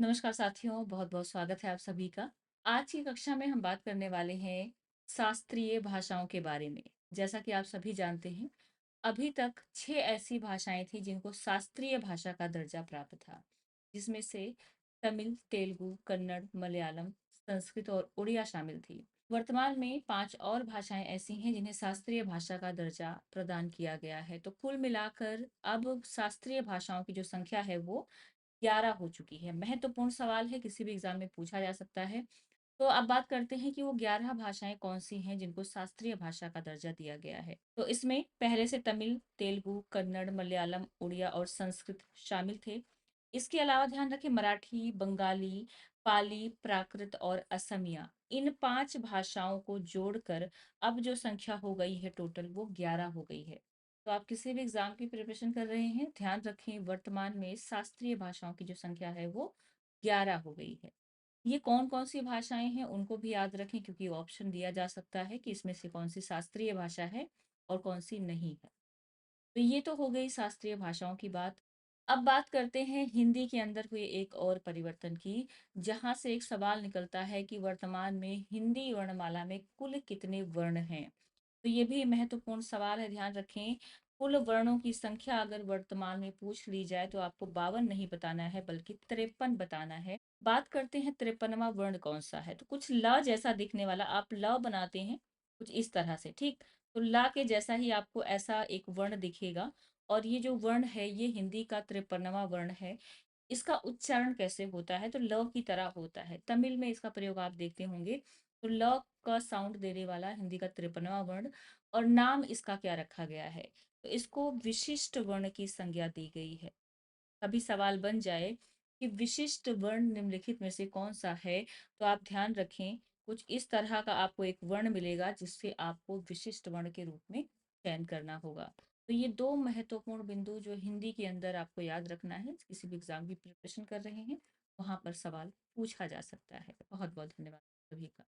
नमस्कार साथियों, बहुत-बहुत स्वागत है आप सभी का। आज की कक्षा में हम बात करने वाले हैं शास्त्रीय भाषाओं के बारे में। जैसा कि आप सभी जानते हैं, अभी तक 6 ऐसी भाषाएँ थी जिनको शास्त्रीय भाषा का दर्जा प्राप्त था, जिसमें से तमिल, तेलुगु, कन्नड़, मलयालम, संस्कृत और उड़िया शामिल थी। वर्तमान में 5 और भाषाएँ ऐसी हैं जिन्हें शास्त्रीय भाषा का दर्जा प्रदान किया गया है। तो कुल मिलाकर अब शास्त्रीय भाषाओं की जो संख्या है वो 11 हो चुकी है। महत्वपूर्ण सवाल है, किसी भी एग्ज़ाम में पूछा जा सकता है। तो अब बात करते हैं कि वो 11 भाषाएँ कौन-सी हैं जिनको शास्त्रीय भाषा का दर्जा दिया गया है। तो इसमें पहले से तमिल, तेलुगु, कन्नड़, मलयालम, उड़िया और संस्कृत शामिल थे। इसके अलावा ध्यान रखें मराठी, बंगाली, पाली, प्राकृत और असमिया, इन 5 भाषाओं को जोड़कर अब जो संख्या हो गई है टोटल वो 11 हो गई है। तो आप किसी भी एग्ज़ाम की प्रिपरेशन कर रहे हैं, ध्यान रखें वर्तमान में शास्त्रीय भाषाओं की जो संख्या है वो 11 हो गई है। ये कौन-कौन सी भाषाएँ हैं उनको भी याद रखें क्योंकि ऑप्शन दिया जा सकता है कि इसमें से कौन-सी शास्त्रीय भाषा है और कौन-सी नहीं है। तो ये तो हो गई शास्त्रीय भाषाओं की बात। अब बात करते हैं हिंदी के अंदर हुए एक और परिवर्तन की, जहाँ से एक सवाल निकलता है कि वर्तमान में हिंदी वर्णमाला में कुल कितने वर्ण हैं? तो ये भी महत्वपूर्ण सवाल है, ध्यान रखें। कुल वर्णों की संख्या अगर वर्तमान में पूछ ली जाए तो आपको 52 नहीं बताना है बल्कि 53 बताना है। बात करते हैं 53वां वर्ण कौन-सा है? तो कुछ ल जैसा दिखने वाला, आप ल बनाते हैं कुछ इस तरह से, ठीक? तो ला के जैसा ही आपको ऐसा एक वर्ण दिखेगा और ये जो वर्ण है ये हिंदी का 53वां वर्ण है। इसका उच्चारण कैसे होता है? तो ल की तरह होता है। तमिल में इसका प्रयोग आप देखते होंगे। तो ल का साउंड देने वाला हिंदी का 53वां वर्ण और नाम इसका क्या रखा गया है? तो इसको विशिष्ट वर्ण की संज्ञा दी गई है। कभी सवाल बन जाए कि विशिष्ट वर्ण निम्नलिखित में से कौन-सा है? तो आप ध्यान रखें, कुछ इस तरह का आपको एक वर्ण मिलेगा जिससे आपको विशिष्ट वर्ण के रूप में चयन करना होगा। तो ये 2 महत्वपूर्ण बिंदु जो हिंदी के अंदर आपको याद रखना है, किसी भी एग्ज़ाम की प्रिपरेशन कर रहे हैं, वहाँ पर सवाल पूछा जा सकता है। बहुत-बहुत धन्यवाद सभी का।